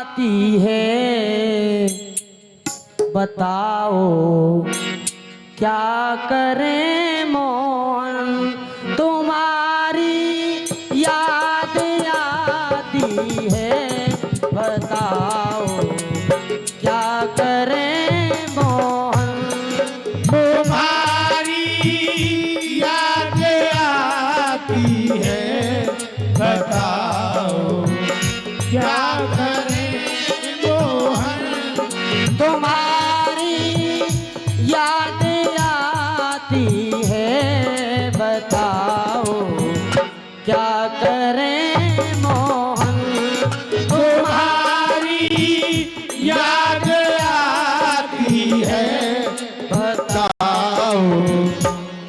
आती है, बताओ क्या करें मोहन। तुम्हारी याद आती है, बताओ क्या करें मोहन। तुम्हारी याद आती है, बताओ क्या करें मोहन। तुम्हारी याद आती है, बताओ क्या करें मोहन। तुम्हारी याद आती है, बताओ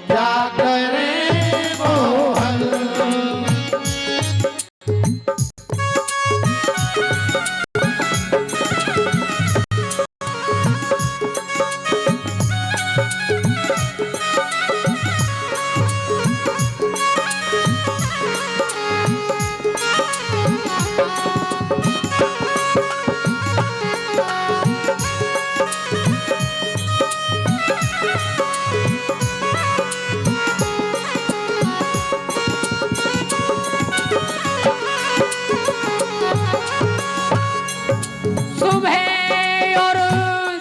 क्या करें मोहन। सुबह और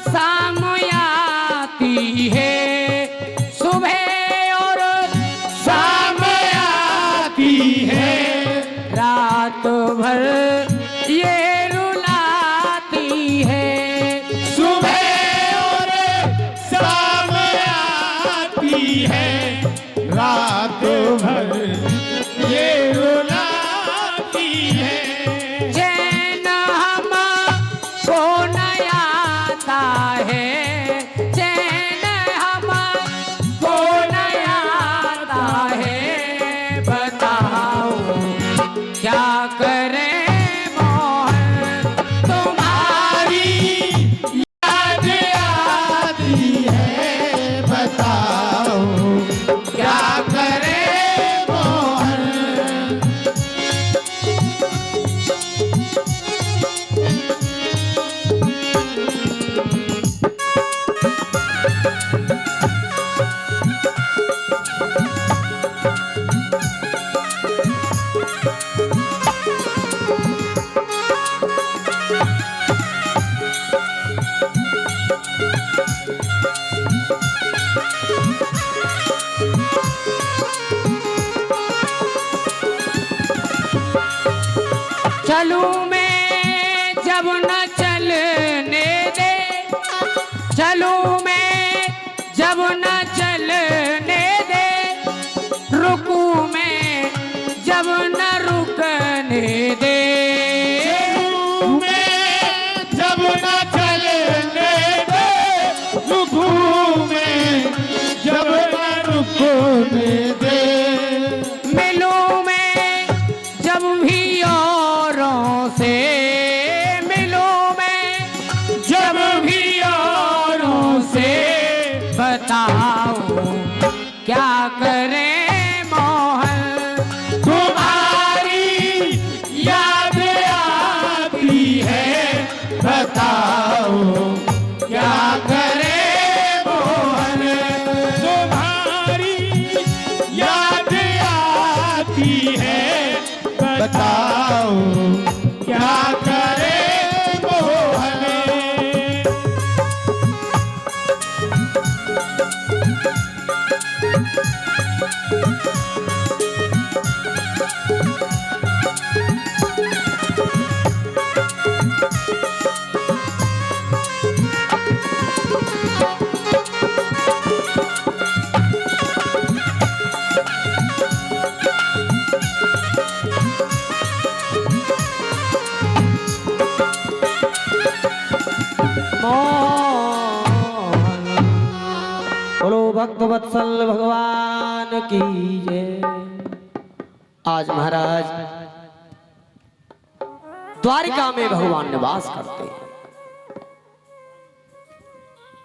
शाम आती है, सुबह और शाम आती है, रात भर ये रुलाती है। सुबह और शाम आती है, रात भर ये रुलाती है। चैन हमको न आता है, चैन हमको न आता है, बताओ क्या करें मोहन। तुम्हारी याद आती है, बताओ क्या करें मोहन। चलूं मैं जब न चलने दे, चलूं मैं जब न चलने दे, रुकूं मैं जब न रुकने दे। मैं जब न चलने दे, रुकूं मैं जब न रुकने दे। मिलूं मैं जब भी औरों से, मिलूं मैं जब भी औरों से, बताओ क्या करें मोहन। तुम्हारी याद आती है, बताओ क्या करें मोहन। तुम्हारी याद आती है, बताओ क्या करें मोहन। बोलो भक्त वत्सल भगवान की जय। आज महाराज द्वारिका में भगवान निवास करते हैं।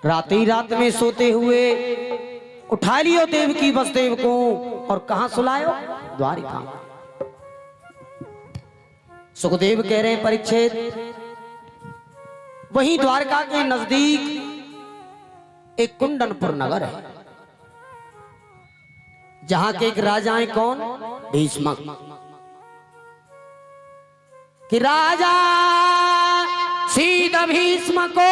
रात ही रात में सोते हुए उठा लियो देव की वसुदेव को और कहां सुलायो? द्वारिका। सुखदेव कह रहे हैं परीक्षित वहीं द्वारका के नजदीक एक कुंडनपुर नगर है, जहां के एक राजा हैं, कौन? भीष्मक। कि राजा सीता भीष्म को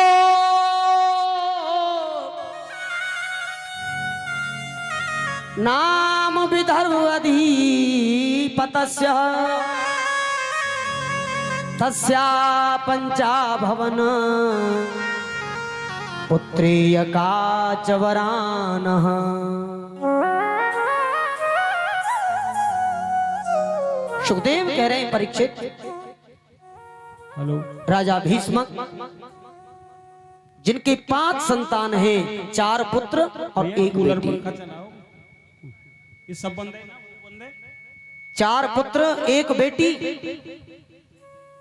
नाम विदर्भ अधिपतस्य तस्या पंचा भवन पुत्रीय काचवरानः। सुखदेव कह रहे हैं परीक्षित, हेलो, राजा भीष्मक जिनके 5 संतान हैं, 4 पुत्र और 1 बेटी। ये सब बंदे ना, वो बंदे 4 पुत्र 1 बेटी,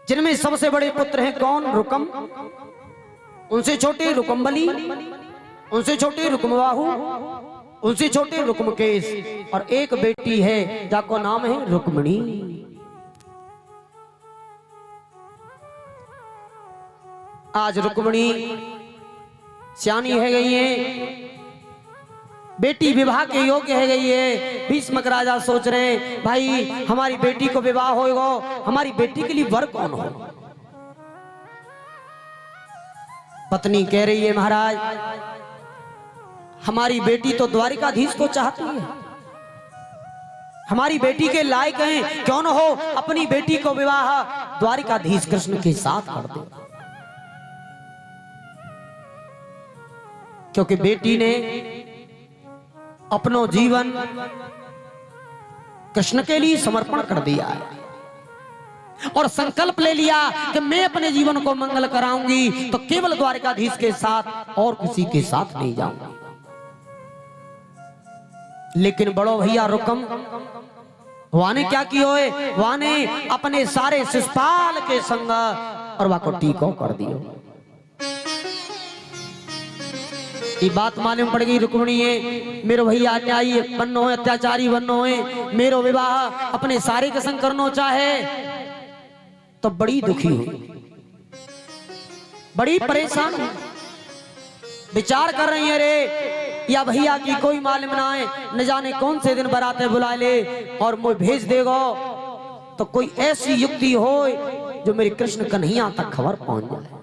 जिनमें सबसे बड़े पुत्र हैं कौन? रुकम। उनसे छोटे रुकमबली, उनसे छोटे रुकमबाहु, उनसे छोटे रुकमकेश, और 1 बेटी है जाको नाम है रुक्मिणी। आज रुक्मिणी सियानी है गई है, बेटी विवाह के योग्य है गई है। भीष्मक राजा सोच रहे हैं भाई हमारी बेटी को विवाह होगा, हमारी बेटी के लिए वर कौन हो? पत्नी कह रही है महाराज हमारी बेटी तो द्वारिकाधीश को चाहती है, हमारी बेटी के लायक हैं, क्यों न हो अपनी बेटी को विवाह द्वारिकाधीश कृष्ण के साथ कर दे। क्योंकि बेटी ने अपनो जीवन कृष्ण के लिए समर्पण कर दिया है और संकल्प ले लिया कि मैं अपने जीवन को मंगल कराऊंगी तो केवल द्वारिकाधीश के साथ और किसी के साथ नहीं जाऊंगा। लेकिन बड़ो भैया रुकम वाने क्या कियो है? वाने अपने सारे शिषपाल के संग और वाको टीको कर दियो। ये बात मालूम पड़ गई रुक्मिणी है मेरो भैया अन्यायी बनो है, अत्याचारी बनो है, मेरो विवाह अपने सारे के संग करना चाहे तो बड़ी दुखी हुई, बड़ी परेशान हुई, विचार कर रही है रे या भैया की कोई मालूम ना है, न जाने कौन से दिन बराते बुला ले और मुझे भेज देगो तो कोई ऐसी युक्ति हो जो मेरे कृष्ण कन्हैया तक खबर पहुंच जाए,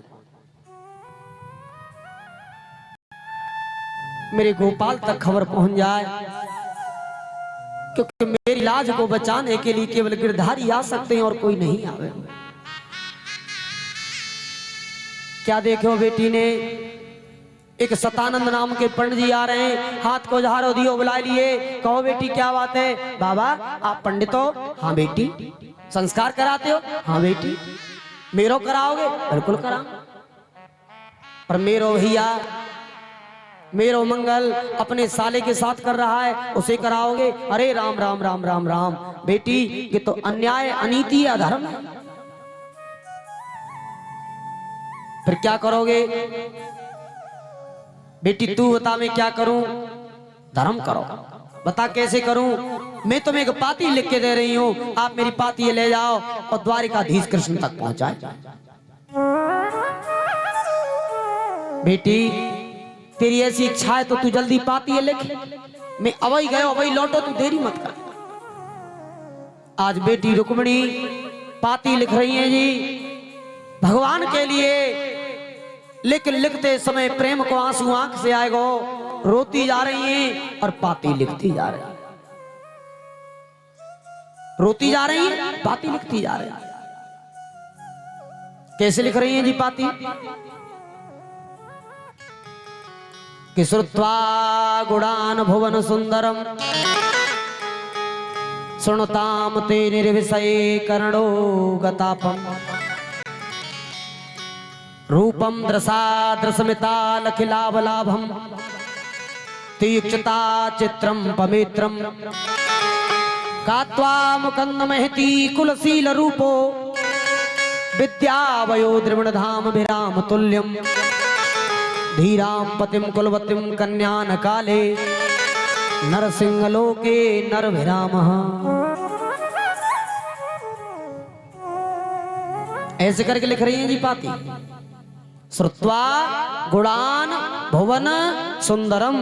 मेरे गोपाल तक खबर पहुंच जाए। क्योंकि मेरी लाज को बचाने के लिए केवल गिरधारी आ सकते हैं और कोई नहीं आवे। क्या देखो बेटी ने, एक सतानंद नाम के पंडित जी आ रहे हैं, हाथ को झाड़ो दियो बुला लिए, कहो बेटी क्या बात है? बाबा आप पंडित हो? हाँ बेटी। संस्कार कराते हो? हाँ बेटी। मेरो कराओगे? बिल्कुल कराओ। पर मेरो भैया मेरो मंगल अपने साले के साथ कर रहा है, उसे कराओगे? अरे राम राम राम राम राम बेटी, ये तो अन्याय अनीति अधर्म है, फिर क्या करोगे? बेटी तू बता मैं क्या करूं? धर्म करो। बता कैसे करूं? मैं तुम्हें एक पाती लिख के दे रही हूं, आप मेरी पाती ले जाओ और द्वारिकाधीश कृष्ण तक पहुंचाए। बेटी तेरी ऐसी इच्छा है तो तू जल्दी पाती लिख, मैं अवई गयो अवई लौटो, तू देरी मत कर। आज बेटी रुक्मिणी पाती लिख रही है जी भगवान के लिए, लेकिन लिखते समय प्रेम को आंसू आंख से आएगा, रोती जा रही हैं और पाती लिखती जा रही, रोती जा रही है पाती लिखती जा रही। कैसे लिख रही हैं जी पाती? कि श्रुत्वा गुणान भुवन सुंदरम सुनताम ते निर्विषये कर्णो गतापम रूपम दृशा दृशमिता लखिलावलाभम तीक्षता चित्रम पवित्रम कात्वा मुकंद महती कुलशील रूपो विद्यावयो द्रविण धाम विराम तुल्यम धीराम पतिम कुलवतीम कन्यान काले नरसिंह लोके नर विराम। ऐसे करके लिख रही हैं जी पाती। श्रुत्वा गुणान भुवन सुंदरम।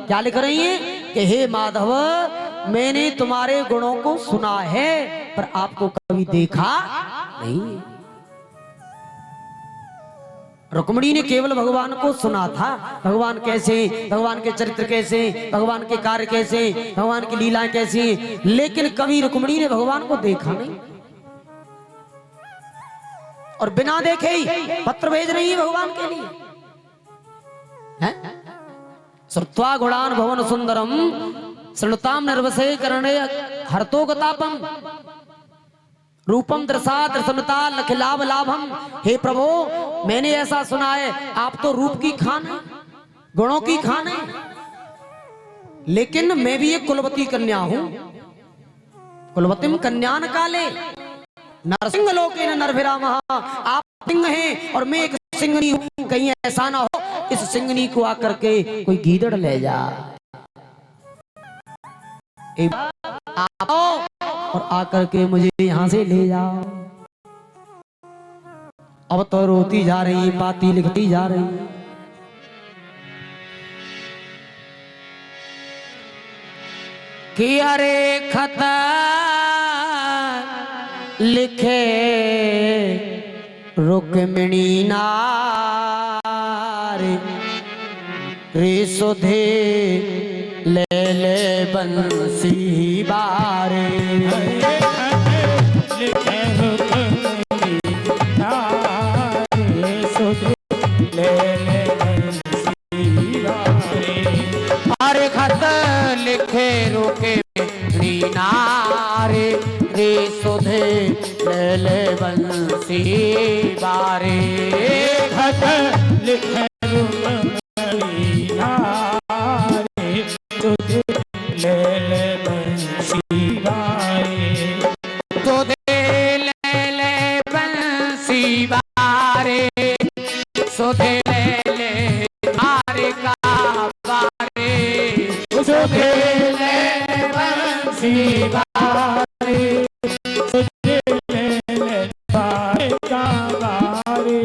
क्या लिख रही है कि हे माधव, मैंने तुम्हारे गुणों को सुना है पर आपको कभी देखा नहीं। रुक्मिणी ने केवल भगवान को सुना था, भगवान कैसे, भगवान के चरित्र कैसे, भगवान के कार्य कैसे, भगवान की लीलाएं कैसी, लेकिन कभी रुक्मिणी ने भगवान को देखा नहीं। और बिना देखे ही पत्र भेज रही है भगवान के लिए। श्रुत्वा गुणान भवन सुंदरम श्रृणुताम निर्वसे करणे हर्तोगतापम रूपम दृशा दर्शनता लखिलाभ लाभम। हे प्रभु, मैंने ऐसा सुना है आप तो रूप की खान है, गुणों की खान है, लेकिन मैं भी एक कुलवती कन्या हूं। कुलवतीम कन्यान काले नरसिंह लोके न नरभिरा महा। आप सिंह हैं और मैं एक सिंगनी हूं, कहीं ऐसा ना हो इस सिंगनी को आकर के कोई गीदड़ ले जा। आओ और आकर के मुझे यहां से ले जाओ। अब तो रोती जा रही है, पाती लिखती जा रही है। कि अरे खत लिखे रुक्मिणी नारी रे सुधे ले ले बंसी बारे। लिखे रुक्मिणी नारी सुधे ले ले बंसी बारे। अरे खत लिखे रुक्मिणी नारी रे सुधे ले ले बंसी बारे। खत लिखे रुक्मिणी नारी सुधे ले ले बंसी बारे। सुधे ले ले बंसी बारे, सुधे ले ले तारे का बारे। सुधे ले बंसी बारे, सुधे ले ले बारे का बारे।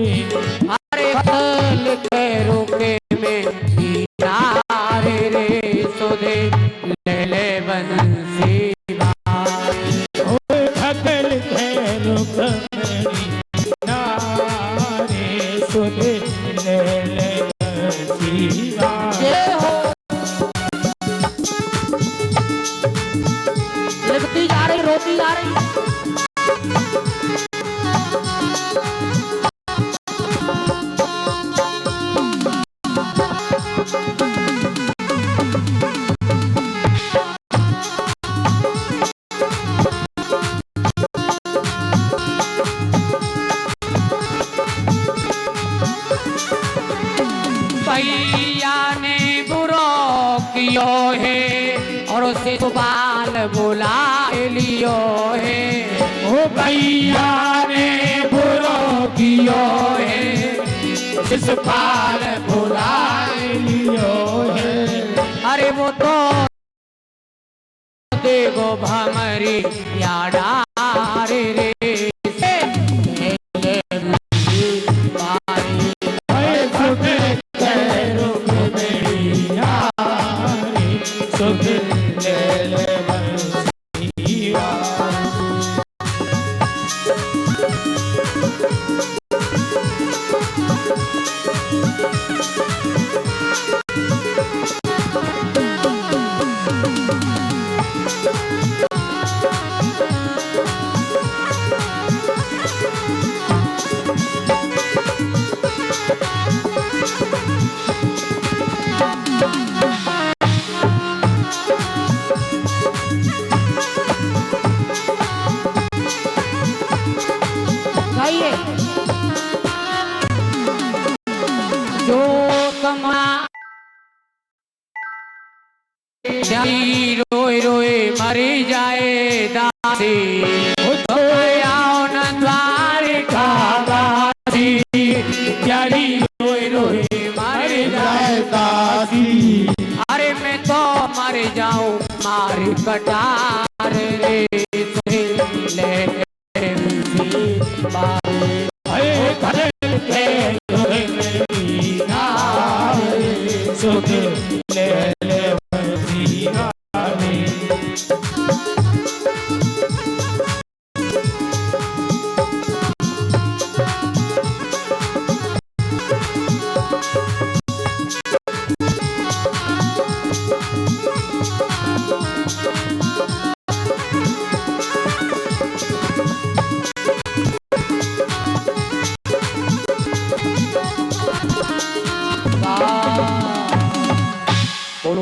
अरे फल के रुके में नारे रे सुधे ले ले बंसी बारे। खत लिखे रुक्मिणी नारी सुधे ले ले बंसी बारे। लिखती जा रही, रोती जा रही। भैया ने बुरो कियो है और उसे सुबाल बुला लियो है। ओ भैया ने बुरो कियो है, जिस पाल बुला लियो है। अरे वो तो देखो भमरी याडा रे रे से ले बंसी बारे। सुधे ले रुक्मिणी नारी सुधे ले ले बंसी बारे। जो कमा रोए रोए मरी जाए दासी, आओ न द्वारिका वासी। प्यारी रोए रोए मर जाए दासी। अरे मैं तो मर जाऊं मार कटार रे सुधे ले बंसी बारे। खत लिखे रुक्मिणी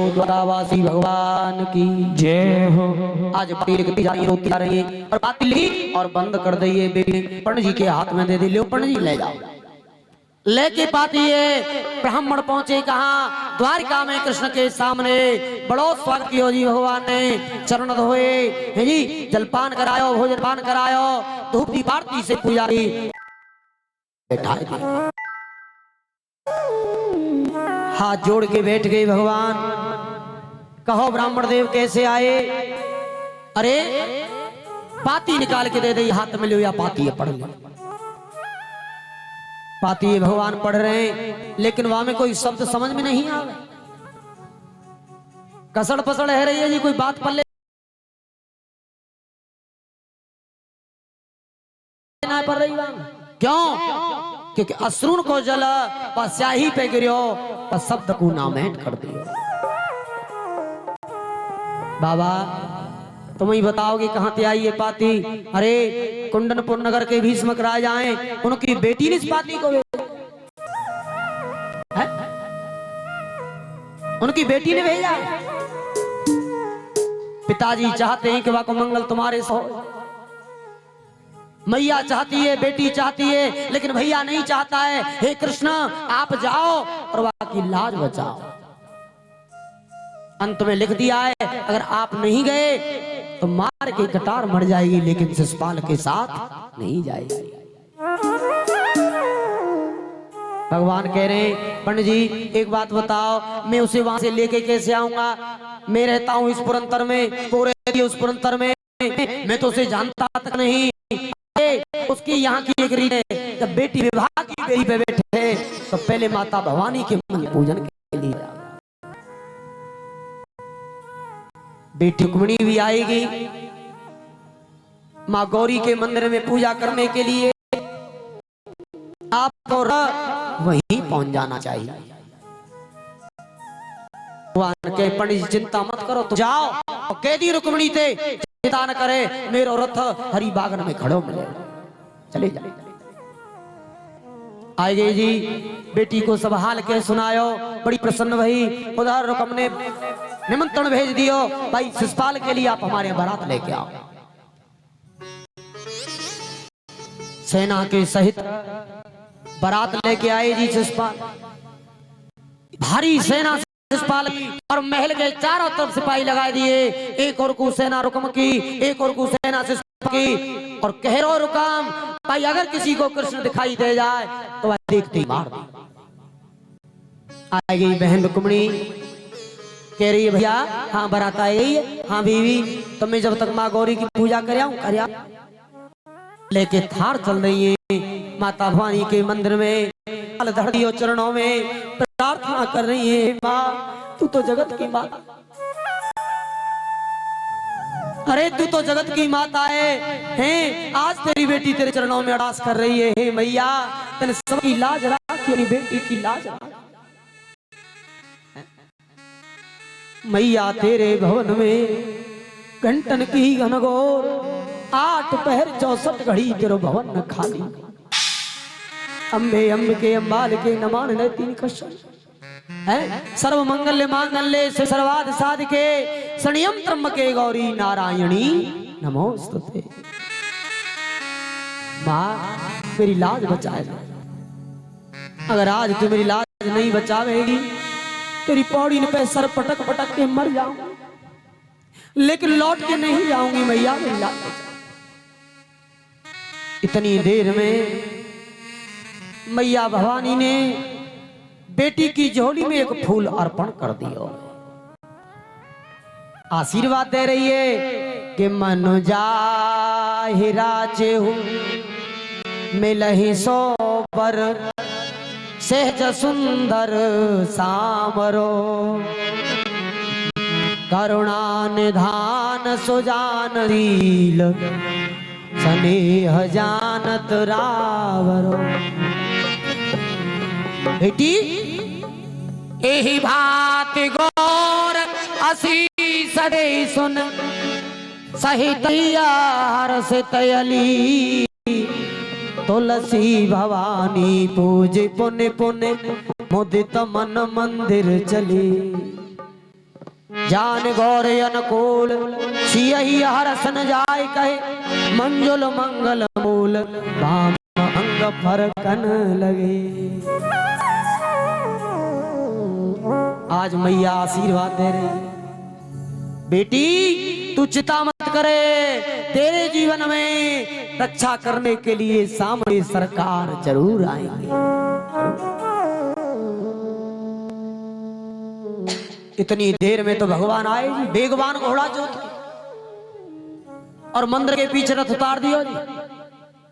बोलो द्वारावासी भगवान की जय हो। आज बाती लिखती जा रही रोती जा रही है और बाती लिखी और बंद कर दिए बेटी पंडित जी के हाथ में दे दी, लो पंडित जी ले जाओ। लेके पाती है ब्राह्मण पहुंचे कहाँ, द्वारिका में कृष्ण के सामने। बड़ो स्वागत किया जी भगवान ने, चरण धोए है जी, जलपान करायो, भोजन पान करायो, धूप दीप आरती से पूजा की, बैठाए दी। हाथ जोड़ के बैठ गए भगवान। कहो ब्राह्मण देव कैसे आए? अरे पाती निकाल के दे दे, हाथ में लो या पाती है पढ़ लो। पाती है भगवान पढ़ रहे हैं, लेकिन वहां में कोई शब्द समझ में नहीं आ रहा, कसड़ पसड़ है रही है जी, कोई बात पल्ले ना पड़ रही वहां। क्यों? क्योंकि अश्रुन को जल व स्याही पे गिरो और शब्द को नामेट कर दियो। बाबा तुम ही बताओगे कहां से आई ये पाती? अरे कुंडनपुर नगर के भीष्मक राजा हैं, उनकी बेटी ने इस पाती को है? उनकी बेटी ने भेजा। पिताजी चाहते हैं कि वह को मंगल तुम्हारे सो, मैया चाहती है, बेटी चाहती है, लेकिन भैया नहीं चाहता है। हे कृष्ण आप जाओ और वह की लाज बचाओ। अंत में लिख दिया है अगर आप नहीं गए तो मार के कटार मर जाएगी, लेकिन शिशुपाल के साथ नहीं जाएगी। भगवान कह रहे हैं पंडित जी एक बात बताओ, मैं उसे वहां से लेके कैसे आऊंगा? मैं रहता हूं इस पुरंतर में, वो रहती है उस पुरंतर में, मैं तो उसे जानता तक नहीं। उसकी यहाँ की एक रीत है, जब बेटी विवाह की बेरी पे बैठे तो पहले माता भवानी के मंदिर पूजन के लिए बेटी रुक्मिणी भी आएगी, माँ गौरी के मंदिर में पूजा करने के लिए आपको वहीं पहुंच जाना चाहिए। भगवान के पंडित जी चिंता मत करो, तो जाओ और कह दी रुक्मिणी थे चिंता न करे, मेरो रथ हरि बागन में खड़ो मिले, चले जाए। आए गए जी, बेटी को सब हाल के सुनायो, बड़ी प्रसन्न भई। उधर रुकम ने निमंत्रण भेज दियो, भाई शिशुपाल के लिए आप हमारे बारात लेके आओ। सेना के सहित बारात लेके आए जी शिशुपाल, भारी सेना शिशुपाल, और महल के चारों तरफ सिपाही लगा दिए। एक और को सेना रुकम की, एक और को सेना शिशुपाल की, और कह रो रुकम भाई अगर किसी को कृष्ण दिखाई दे जाए तो वह देखते ही मार दे। आ गई बहन रुक्मिणी, कह रही है भैया हाँ बारात आई है, हाँ बीवी तो मैं जब तक माँ गौरी की पूजा कर लेके थार चल रही है माता भवानी के मंदिर में, धड़ियों चरणों में प्रार्थना कर रही है, माँ तू तो जगत की माता, अरे तू तो जगत की माता है, आज तेरी बेटी तेरे चरणों में अरदास कर रही है, हे मैया तेने सबकी लाज रखी, अपनी बेटी की लाज रख। मैया तेरे भवन में घंटन की घनघोर, 8 पहर 64 घड़ी तेरो भवन न खाली। अम्बे अम्बिके अम्बाल के नमान न तीन कशन है, सर्व मंगल्य मांगल्य से सर्वाद साधिके, शनियम त्र्यंबके गौरी नारायणी नमोस्तुते। माँ मेरी लाज बचाए, अगर आज तू मेरी लाज नहीं बचावेगी तेरी पौड़ी पे सर पटक पटक के मर जाऊंगी, लेकिन लौट के नहीं जाऊंगी मैया, मेरी लाज बचा। इतनी देर में मैया भवानी ने बेटी की झोली में एक फूल अर्पण कर दियो, आशीर्वाद दे रही है कि मन जाहि राजे हूं मिलहि सो पर, सहज सुंदर सामरो, करुणा निधान सुजान लील, स्नेह जानत रावरो। बेटी एही भात गौर आशीष दे सुन, सही तैयार से तयली, तुलसी भवानी पूज पुण्य पुण्य मुदित मन मंदिर चली। जान गौर अनुकूल सियहि हरसन जाय कहे मंजुल मंगल मूल राम अंग फरकन लगे। आज मैया आशीर्वाद दे रही, बेटी तू चिंता मत करे, तेरे जीवन में रक्षा करने के लिए सामने सरकार जरूर आएंगे। इतनी देर में तो भगवान आए जी, बेगवान घोड़ा जोत और मंदिर के पीछे रथ उतार दियो जी,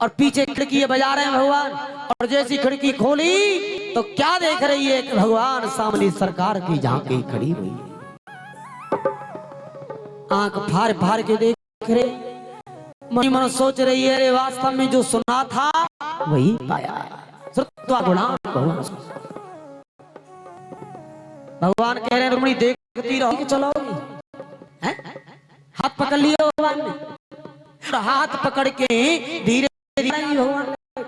और पीछे खिड़की बजा रहे हैं भगवान। और जैसी खिड़की खोली तो क्या देख रही है कि भगवान सामने सरकार की झांकी खड़ी हुई है। आंख फाड़ फाड़ के देख रहे, मन मन सोच रही है रे वास्तव में जो सुना था वही पाया। भगवान कह रहे हैं रुक्मिणी देखती रहोगी चलोगी, हाथ पकड़ लिया भगवान ने, हाथ पकड़ के धीरे धीरे भगवान ने।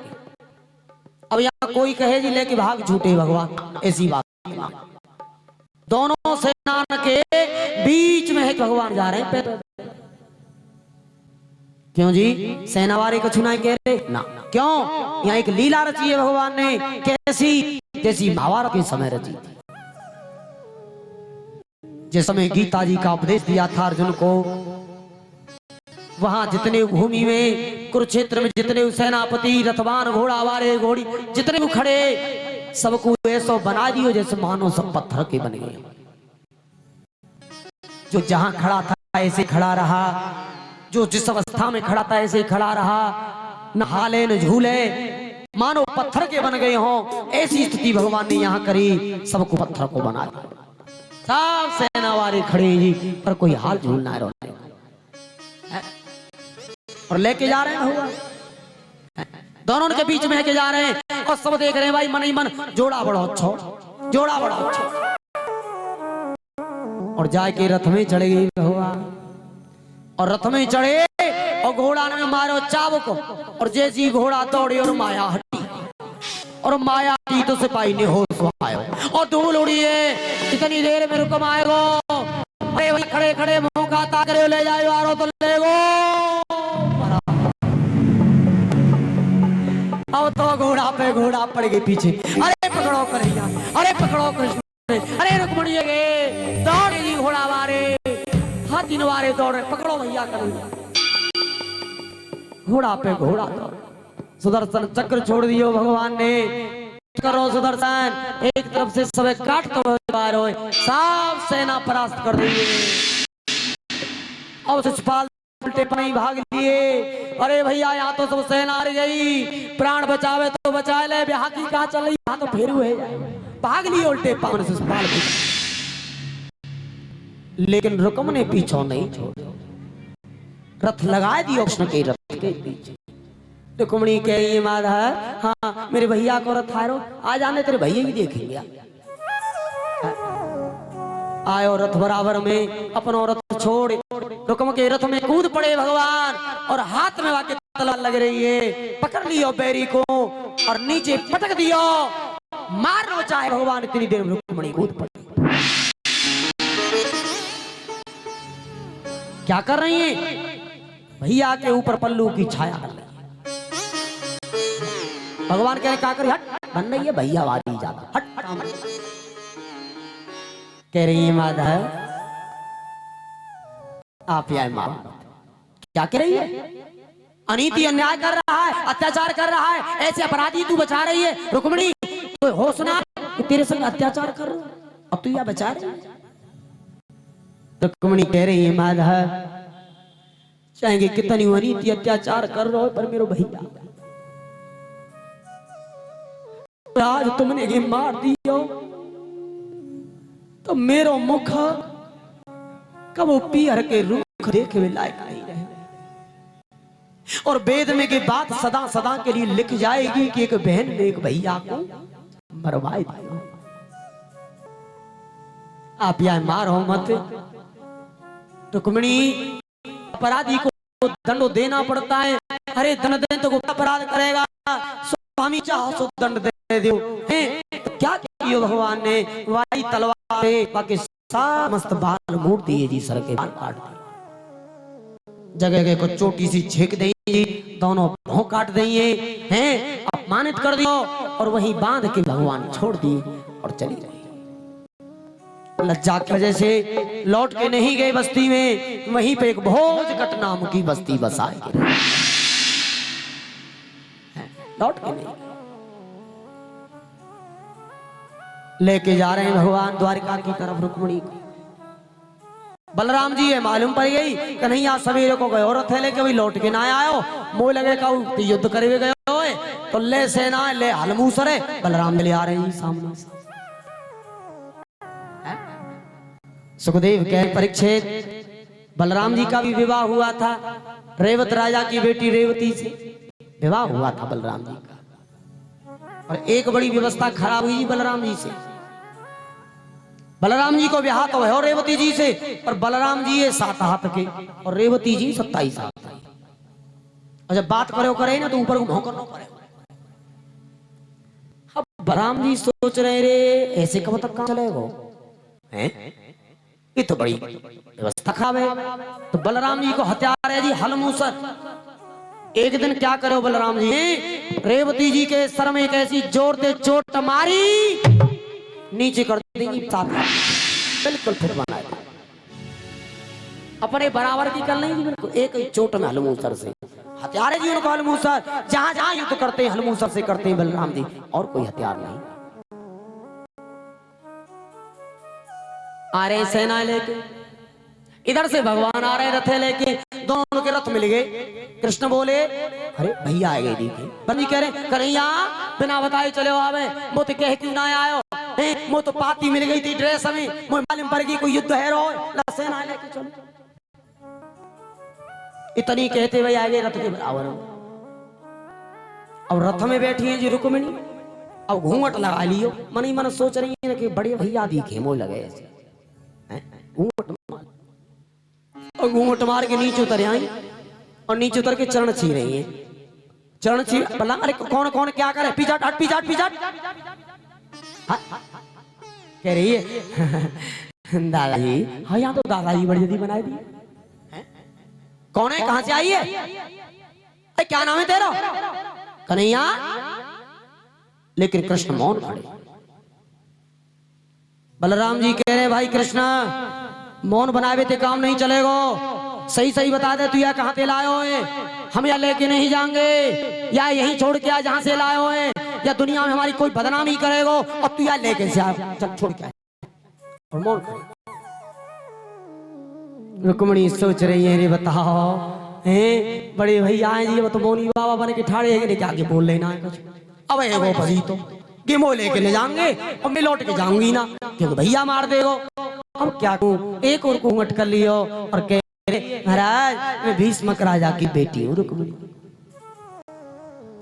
अब यहाँ कोई कहे जी लेके भाग झूठे भगवान, ऐसी बात। दोनों सेना के बीच में है भगवान जा रहे हैं पैदल। क्यों जी सेना वाले को छुना कह रहे ना, क्यों? यहाँ एक लीला रची है भगवान ने, कैसी? जैसी महाभारत के समय रची थी, जिस समय गीता जी का उपदेश दिया था अर्जुन को। वहां जितने भूमि में कुरुक्षेत्र में जितने सेनापति रथवान घोड़ा वाले घोड़ी जितने खड़े, सबको ऐसा बना दियो जैसे मानो सब पत्थर के बन गए। जो जहां खड़ा था ऐसे खड़ा रहा, जो जिस अवस्था में खड़ा था ऐसे खड़ा रहा, न हाले न झूले, मानो पत्थर के बन गए हों। ऐसी स्थिति भगवान ने यहाँ करी, सबको पत्थर को बना दिया। सब सेना वाले खड़े जी, पर कोई हाल झूलना है और लेके जा रहे हैं भगवान, दोनों के बीच में लेके जा रहे हैं। और सब देख रहे हैं भाई मन ही मन, जोड़ा बड़ा अच्छा, जोड़ा बड़ा अच्छा। और जाके रथ में चढ़े गए भगवान, और रथ में चढ़े और घोड़ा ने मारो चाबुक, और जैसी घोड़ा दौड़े और माया हटी, और माया हटी तो सिपाही ने होश आयो और धूल उड़ी है। इतनी देर में रुकम आएगो, अरे वही खड़े खड़े मुंह का ताकरे ले जाए वारो तो ले गो। अब तो घोड़ा पे घोड़ा पड़ गए पीछे, अरे पकड़ो कन्हैया, अरे पकड़ो कृष्ण, अरे रुक्मिणी गए दौड़ गई घोड़ा वारे, हाथी नवारे दौड़ रहे, पकड़ो भैया कन्हैया। घोड़ा पे घोड़ा दौड़, सुदर्शन चक्र छोड़ दियो भगवान ने, करो सुदर्शन, एक तरफ से सब काट तो बाहर हो, सब सेना परास्त कर दिए। अब शिशुपाल उल्टे पानी भाग लिए, अरे भैया यहाँ तो सब सेना आ गई, प्राण बचावे तो बचा ले, ब्याह की कहा चल रही, यहाँ तो फिर हुए भाग लिए उल्टे पावन शिशुपाल। लेकिन रुक्म ने पीछा नहीं छोड़ा, रथ लगा दियो कृष्ण के रथ के पीछे। रुक्मिणी कह रही है माधव, हाँ मेरे भैया को रथ आरो, आ जाने तेरे भैया भी देखेंगे। आयो रथ बराबर में, अपनो रथ छोड़ रुक्म के रथ में कूद पड़े भगवान, और हाथ में वाके तलवार लग रही है, पकड़ लियो बैरी को और नीचे पटक दियो, मारना चाहे भगवान। इतनी देर में रुक्मिणी कूद पड़ी। क्या कर रही है? भैया के ऊपर पल्लू की छाया कर रही है। भगवान कह रहे क्या करी, हट बन रही है भैया वाली ज्यादा, हट। कह रही है माधव आप यहाँ मार, क्या कह रही है? अनीति अन्याय कर रहा है, अत्याचार कर रहा है, ऐसे अपराधी तू बचा रही है। रुक्मिणी तो होश ना कि तेरे संग अत्याचार कर रहा, अब तू यहाँ बचा रही है। रुक्मिणी कह रही है माधव चाहेंगे कितनी अनीति अत्याचार कर रहे हो, पर मेरे भैया आज तुमने ये मार दियो तो मेरो मुख कब वो पीहर के रुख देखे हुए लायक नहीं रहे। और वेद में की बात सदा सदा के लिए लिख जाएगी कि एक बहन ने एक भैया को मरवाए दिया। आप यहाँ मारो मत। रुक्मिणी अपराधी को दंड देना पड़ता है, अरे दंड दे तो अपराध करेगा, स्वामी चाहो सो दंड दे दो। तो क्या किया भगवान ने? वाई तलवार बाकी मस्त बाल मोड़ दिए जी, सर के बाल काट दिए, जगह जगह को चोटी सी छेक देंगे, दोनों भौं काट देंगे, हैं अपमानित कर दियो, और वहीं बांध के भगवान छोड़ दिए और चली रही। लज्जा की वजह से लौट के नहीं गए बस्ती में, वहीं पे एक भोजकट नाम की बस्ती बसाई गई, लौट के नहीं लेके जा रहे हैं भगवान द्वारिका की तरफ रुक्मिणी को। बलराम जी है मालूम पड़ गई, कन्हैया सवेरे को गए औरत है लेके भी लौट के ना आयो, मोह लगे का युद्ध करे गए होए, तो ले सेना ले हलमूसरे बलराम ले आ रहे हैं सामने से। सुखदेव कह परीक्षित, बलराम जी का भी विवाह हुआ था, रेवत राजा की बेटी रेवती से विवाह हुआ था बलराम जी का, और एक बड़ी व्यवस्था खराब हुई बलराम जी से। बलराम जी को ब्याह तो है और रेवती जी से, पर बलराम जी ये 7 हाथ के और रेवती जी 27 हाथ के, और जब बात करे ना तो ऊपर को भौं करना पड़े। अब बलराम जी सोच रहे रे ऐसे कब तक काम चलेगा, हैं ये तो बड़ी व्यवस्था खराब है। तो बलराम जी को हथियार है जी हलमूसर। एक दिन क्या करो बलराम जी ने रेवती जी के सर में एक ऐसी जोर से चोट मारी, नीचे कर देंगी, बिल्कुल फिट बना दे, अपने बराबर की कल नहीं जी, बिल्कुल एक ही चोट में हलमूसर से। हथियार है जी उनको हलमूसर, जहां जहां युद्ध करते हैं हलमूसर से करते हैं बलराम जी, और कोई हथियार नहीं। आ रहे सेना लेके, इधर से भगवान आ रहे रथे लेके, दोनों के रथ मिल गए। कृष्ण बोले अरे भैया आ गए देखे, बंदी कह रहे कन्हैया बिना बताए चले आवे, वो तो कह क्यों ना आयो, वो तो पाती मिल गई थी ड्रेस में, मुझे मालूम पड़ गई कोई युद्ध है रो, सेना लेके चलो। इतनी कहते भाई आगे रथ के बराबर। अब रथ में बैठी है जी रुक्मिणी, अब घूंघट लगा लियो, मन ही मन सोच रही है कि बड़े भैया दिखे मोह लगे ऐसे, घूंघट मार के नीचे उतर आई, और नीचे उतर के चरण छी रही है, चरण छी बल्ला, अरे कौन कौन क्या करे, पिजाट हट पिजाट पिजाट कह रही है दादाजी। हाँ यहाँ तो दादाजी बड़ी जल्दी बनाई दी, कौन है कहां से आई है, अरे क्या नाम है तेरा, कन्हैया। लेकिन कृष्ण मौन खड़े। बलराम जी कह रहे भाई कृष्ण मौन बनावे ते काम नहीं चलेगा, सही सही बता दे तू या कहां से लाए हो, हम या लेके नहीं जाएंगे, या यहीं छोड़ के आ जहां से लाए हो, या दुनिया में हमारी कोई बदनामी करेगा, और तू या लेके से आ, चल छोड़ के। और मौन रुक्मिणी सोच रही है रे बताओ, हैं बड़े भैया आए जी, वो तो मौनी बाबा बने के ठाड़े है क्या आगे बोल लेना है कुछ, अब है वो फजी तो गेमो लेके ले जाएंगे, और मैं लौट के जाऊंगी ना क्योंकि भैया मार देगो। अब क्या कहूं, एक और घूंघट कर लियो और कह रहे महाराज मैं भीष्मक राजा की बेटी हूं रुक्मिणी।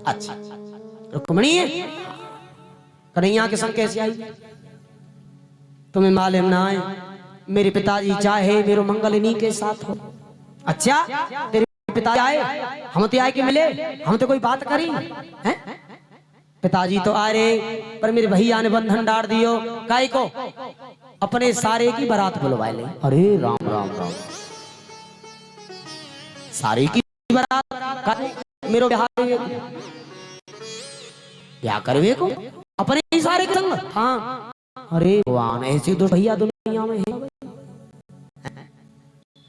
अच्छा रुक्मिणी कन्हैया के संग कैसे आई, तुम्हें मालूम ना है मेरे पिताजी चाहे मेरो मंगल इन्हीं के साथ हो। अच्छा तेरे पिताजी आए, हम तो आए के मिले, हम तो कोई बात करी हैं, पिताजी तो आ रहे, पर मेरे भैया ने बंधन डाल दियो, काई को अपने सारे की बारात बुलवा ले। अरे राम राम राम, सारे की बारात मेरो ब्याह करवे को अपने ही सारे संग, हाँ अरे भगवान ऐसे दो भैया दुनिया में है।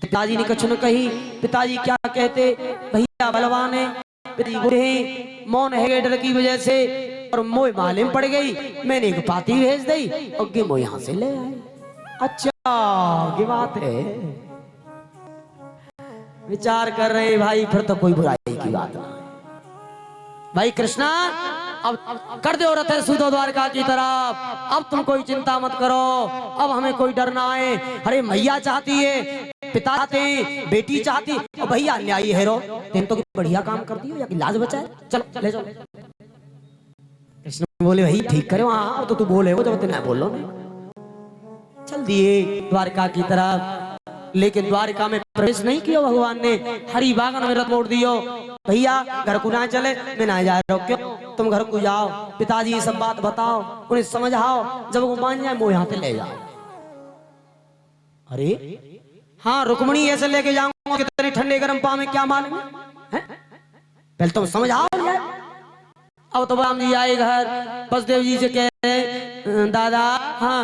पिताजी ने कुछ न कही, पिताजी क्या कहते, भैया बलवान है, पिताजी बूढ़े मौन है डर की वजह से, और मोह मालूम पड़ गई, मैंने एक पाती भेज दी और गिमो यहां से ले आए। अच्छा ये बात है, विचार कर रहे भाई, फिर तो कोई बुराई की बात ना है। भाई कृष्णा अब कर दो रथ सुधो द्वारका की तरफ, अब तुम कोई चिंता मत करो, अब हमें कोई डर ना आए। अरे मैया चाहती है, पिता चाहते हैं, बेटी चाहती, और भैया न्यायी है रो, तुम तो बढ़िया काम कर दियो, या कि लाज बचाए, चलो ले जाओ। कृष्ण बोले भाई ठीक करे, हाँ तो तू बोले वो जब तुम बोलो ना, चल दिए द्वारका की तरफ। लेकिन द्वारका में प्रवेश नहीं किया भगवान ने, हरी बागन में रथ मोड़ दियो, भैया घर को ना चले, मैं ना जा रहा हूं, क्यों तुम घर को जाओ, पिताजी ये सब बात बताओ, उन्हें समझाओ, जब वो मान जाए वो यहाँ पे ले जाओ। अरे हाँ, रुक्मणी ऐसे लेके जाऊंगा कितने ठंडे गर्म पाँव में, क्या मालूम है? पहले तुम समझाओ यार। अब तो राम जी आए घर, बसदेव जी से कह रहे दादा हाँ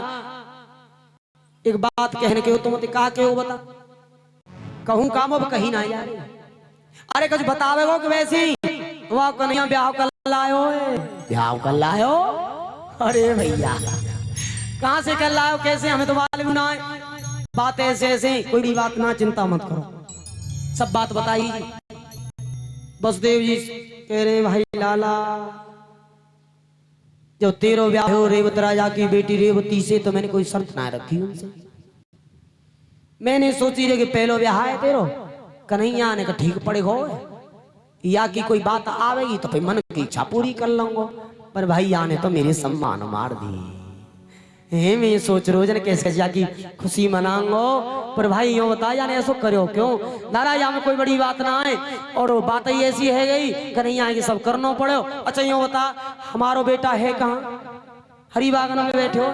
एक बात कहने के हो, तुम कहा के हो बता। कहूं काम अब कहीं ना यार। अरे कुछ बतावे हो कि वैसे ही वहां कन्हैया ब्याह कर लायो है, ब्याह कर लायो। अरे भैया कहां से कर लायो, कैसे, हमें तो मालूम ना है। बात ऐसे ऐसे, कोई भी बात ना, चिंता मत करो, सब बात बताई। बसदेव जी कह रहे भाई लाला, जब तेरो ब्याह हो रेवत राजा की बेटी रेवती से, तो मैंने कोई शर्त ना रखी उनसे। मैंने सोची रे कि पहलो ब्याह है तेरो, कन्हैया ने कहा ठीक पड़ेगा, या की कोई बात आवेगी तो फिर मन की इच्छा पूरी कर लूंगा। पर भाई आने तो मेरे सम्मान मार दी है। मैं सोच रोज ने कैसे जाकी खुशी मनाऊंगो, पर भाई यो बता जाने ऐसा करो क्यों दादा, यहाँ में कोई बड़ी बात ना है। और वो बात ही ऐसी है गई कन्हैया की सब करना पड़े। अच्छा यो बता, हमारो बेटा है कहाँ? हरिबागन में बैठे हो?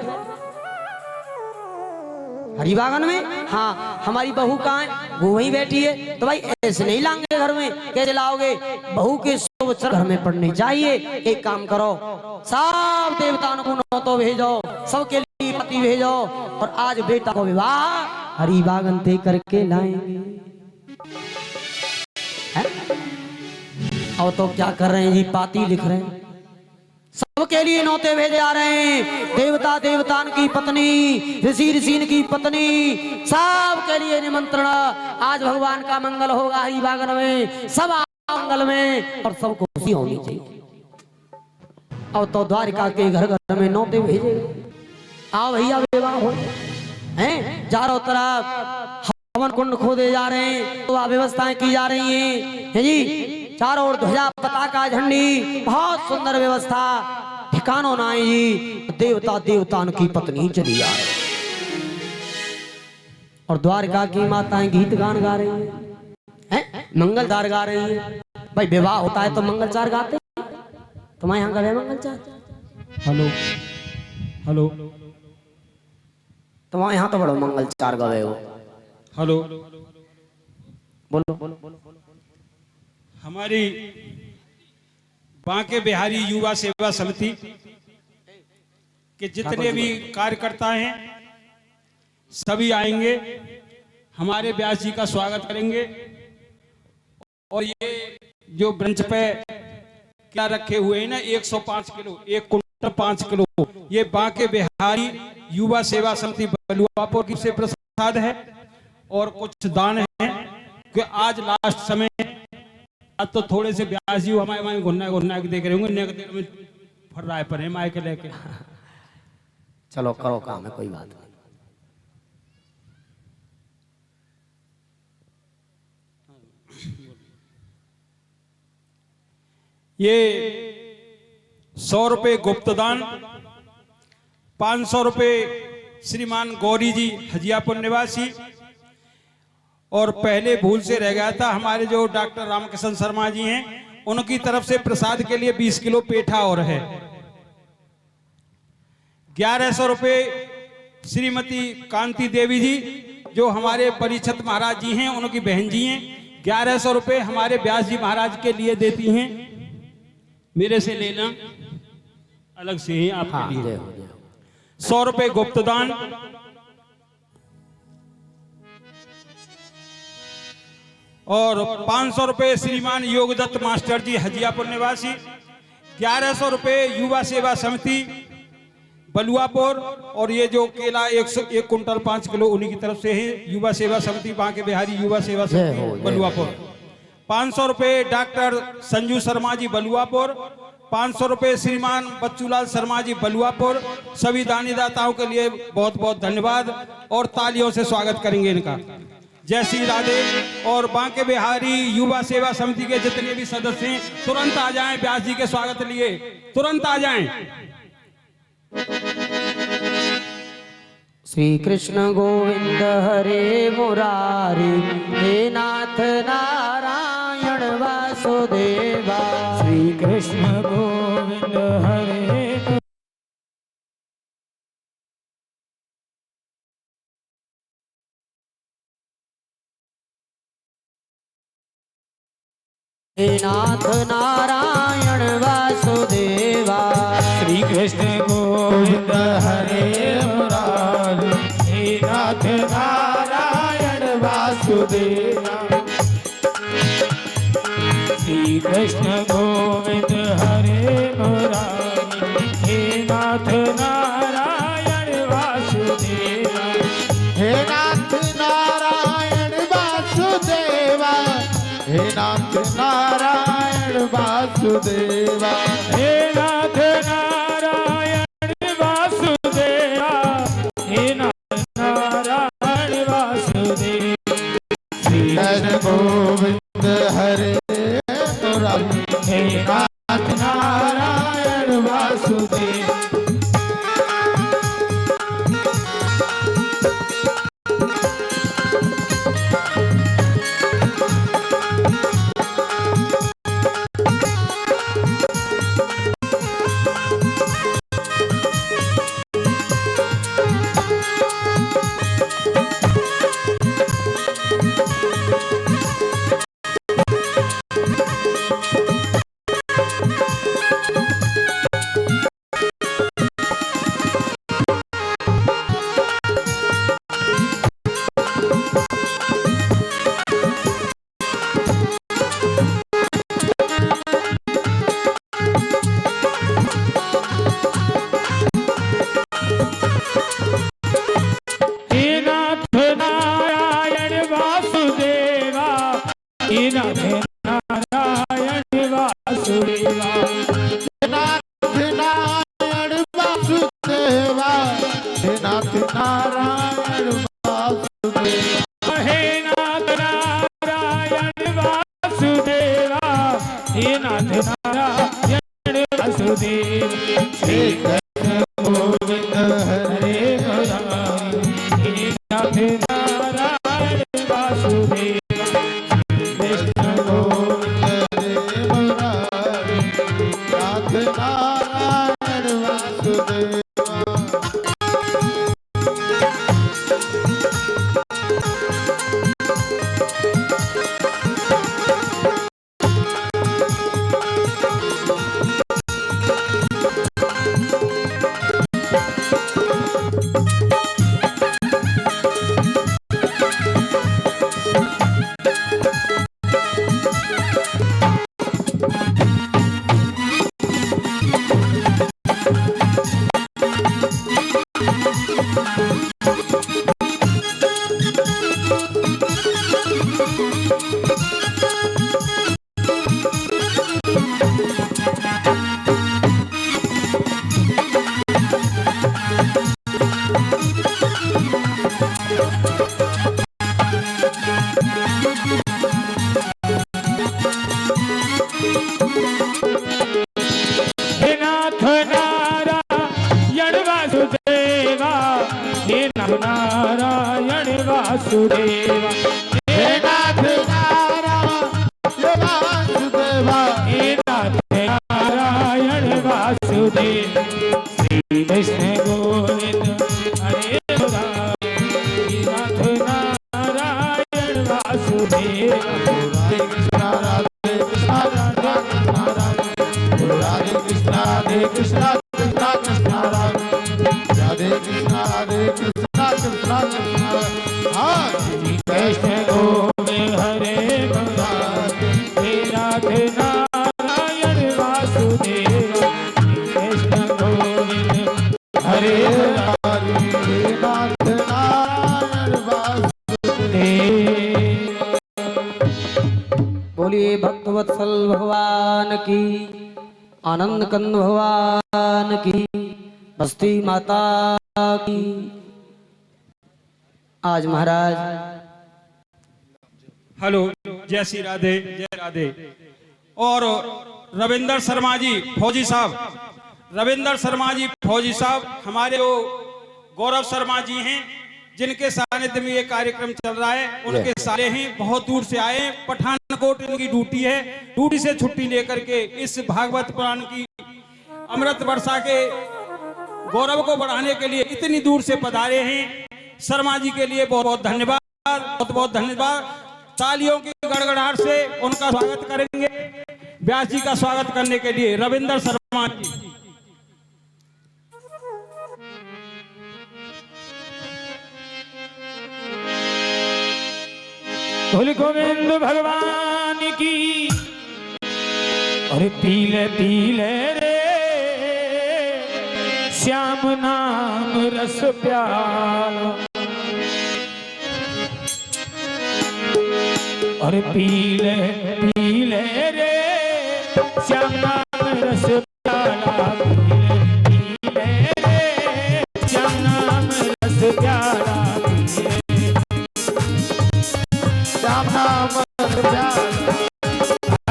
हरिबागन में? हाँ, हमारी बहू कहाँ है? वो वहीं बैठी है। तो भाई ऐसे नहीं लाएंगे घर में, कैसे लाओगे? बहू के शुभ चरण घर में पड़ने चाहिए। एक काम करो, सब देवताओं को नौतो भेजो, सबके लिए पति भेजो, और आज बेटा को विवाह हरिबागन ते करके लाएंगे। और तो क्या कर रहे हैं जी, पाती लिख रहे हैं, सबके लिए नौते भेजे जा रहे हैं। देवता देवतान की पत्नी, ऋषि ऋषिन की पत्नी, सबके लिए निमंत्रण। आज भगवान का मंगल होगा हरिबागन में, सब मंगल में, और सबको खुशी होनी चाहिए। और तो द्वारिका के घर घर में नौते भेजे, आओ भैया विवाह हो। हैं चारों तरफ हवन कुंड खोदे जा रहे हैं, तो व्यवस्थाएं की जा रही हैं जी। चारों ओर ध्वजा पताका झंडी, बहुत सुंदर व्यवस्था, ठिकानों ना जी। देवता देवताओं की पत्नी चली आ रही, और द्वारका की माताएं गीत गान गा रही हैं, मंगलचार गा रही हैं। भाई विवाह होता है तो मंगलचार गाते, तुम्हारे यहाँ गए मंगलचार? हेलो हेलो तुम्हारे यहाँ तो बड़ो मंगलचार गए हो। हेलो, बोलो बोलो। हमारी बांके बिहारी युवा सेवा समिति के जितने भी कार्यकर्ता हैं सभी आएंगे, हमारे व्यास जी का स्वागत करेंगे। और ये जो ब्रंच पे क्या रखे हुए हैं ना, 105 किलो, 1 कुंटल 5 किलो, ये बांके बिहारी युवा सेवा समिति बलुआपुर की से प्रसाद है। और कुछ दान है कि आज लास्ट समय, आज तो थोड़े से ब्यास जी हमारे घुन्ना के देख रहे होंगे, नेक देर में फर रहा है पर है मायके लेके। चलो करो काम है, कोई बात नहीं। ये 100 रुपए गुप्तदान, 500 रुपए श्रीमान गौरी जी हजियापुर निवासी, और पहले भूल से रह गया था, हमारे जो डॉक्टर रामकिशन शर्मा जी हैं उनकी तरफ से प्रसाद के लिए 20 किलो पेठा और है। 1100 रुपए श्रीमती कांति देवी जी जो हमारे परीक्षित महाराज जी हैं, उनकी बहन जी हैं। 1100 रुपए हमारे व्यास जी महाराज के लिए देती हैं, मेरे से लेना अलग से ही आपके लिए। 100 रुपए गुप्तदान, और 500 रुपए श्रीमान योगदत्त मास्टर जी हजियापुर निवासी। 1100 रुपए युवा सेवा समिति बलुआपुर, और ये जो केला 1 कुंटल 5 किलो उन्हीं की तरफ से है, युवा सेवा समिति बांके बिहारी युवा सेवा समिति बलुआपुर। 500 रुपए डॉक्टर संजू शर्मा जी बलुआपुर, 500 रुपए श्रीमान बच्चूलाल शर्मा जी बलुआपुर। सभी दानीदाताओं के लिए बहुत बहुत धन्यवाद, और तालियों से स्वागत करेंगे इनका। जय श्री राधे। और बांके बिहारी युवा सेवा समिति के जितने भी सदस्य हैं तुरंत आ जाएं, व्यास जी के स्वागत लिए तुरंत आ जाएं। श्री कृष्ण गोविंद हरे मुरारी, हे नाथ नारायण वासुदेवा। श्री कृष्ण गोविंद हरे हे नाथ नारायण वासुदेवा। श्री कृष्ण गोविंद हरे मुरारी, हे नाथ नारायण वासुदेवा। श्री कृष्ण गोविंद हरे मुरारी, हे नाथ नारायण वासुदेवा। हे नाथ नारायण वासुदेवा, हे नाथ नारायण वासुदेवा। हे नाथ नारायण वासुदेवा, हे नाथ नारायण वासुदेवा। श्री कृष्ण गोविंद हरे मुरारी, हे नाथ नारायण वासुदेवा। हे नाथ नारायण वासुदेवा। नाथ नारायण वासुदेवा, हे नाथ नारायण वासुदेवा। हे नाथ नारायण वासुदेवा, हे नाथ नारायण वासुदेवा। श्री कृष्ण गोविंद हरे मुरारी, हे नाथ नारायण वासुदेवा। कृष्ण गोविंद हरे मुरारी, नाथ नारायण वासुदेवा। हे नाथ नारायण वासुदेवा, हे नाथ नारायण वासुदेवा। हे नाथ नारायण वासुदेवा, हे नाथ नारायण वासुदेवा। श्री कृष्ण गोविंद हरे मुरारी, हे नाथ नारायण वासुदेवा। हरे कृष्णा राधे कृष्णा राधे कृष्णा राधे, हरे कृष्णा हरे कृष्णा कृष्णा कृष्णा राधे कृष्णा हरे कृष्णा कृष्णा कृष्णा। हाँ श्री कृष्ण गोविंद हरे मुरारी, हे नाथ नारायण वासुदेवा। श्री कृष्ण गोविंद हरे मुरारी, हे नाथ नारायण वासुदेवा। बोलिए भक्तवत्सल भगवान की, आनंद कंद भगवान की, बस्ती माता की। आज महाराज हेलो, जय श्री राधे, जय राधे। और रविंदर शर्मा जी फौजी साहब, रविंदर शर्मा जी फौजी साहब हमारे जो गौरव शर्मा जी हैं, जिनके सानिध्य में ये कार्यक्रम चल रहा है, उनके साले हैं, बहुत दूर से आए। पठानकोट इनकी ड्यूटी है, ड्यूटी से छुट्टी लेकर के इस भागवत पुराण की अमृत वर्षा के गौरव को बढ़ाने के लिए इतनी दूर से पधारे हैं। शर्मा जी के लिए बहुत बहुत धन्यवाद, बहुत बहुत धन्यवाद। तालियों की गड़गड़ाहट से उनका स्वागत करेंगे। व्यास जी का स्वागत करने के लिए रविंद्र शर्मा जी। बोल गोविंद भगवान की। और पीले पीले रे श्याम नाम रस प्याला। और पीले पीले रे श्याम नाम रस प्याला। पीले रे श्याम नाम रस प्याला। श्याम नाम रस प्याला।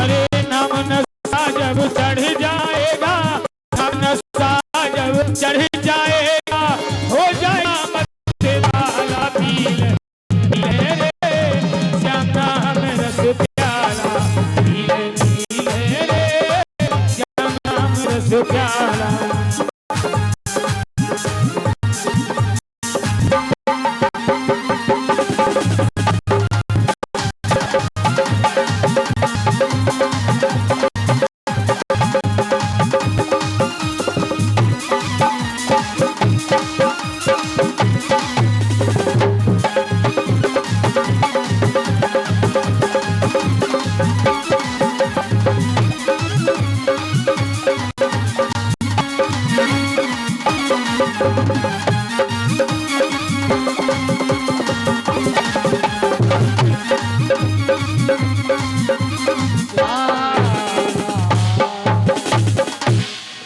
अरे नाम नशा जब चढ़ जाएगा, नाम नशा जब चढ़ जाएगा, हो जाएगा मत वाला। पीले पीले रे श्याम नाम रस प्याला। पीले पीले रे श्याम नाम रस प्याला।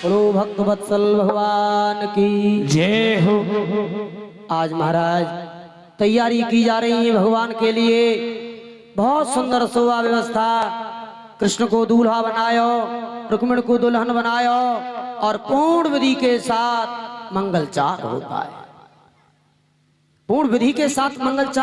बोलो भक्त वत्सल भगवान की जय हो। आज महाराज तैयारी की जा रही है भगवान के लिए। बहुत सुंदर शोभा व्यवस्था। कृष्ण को दूल्हा बनायो, रुक्मिणी को दुल्हन बनायो और पूर्ण विधि के साथ मंगलचार होता है। पूर्ण विधि के साथ मंगलचार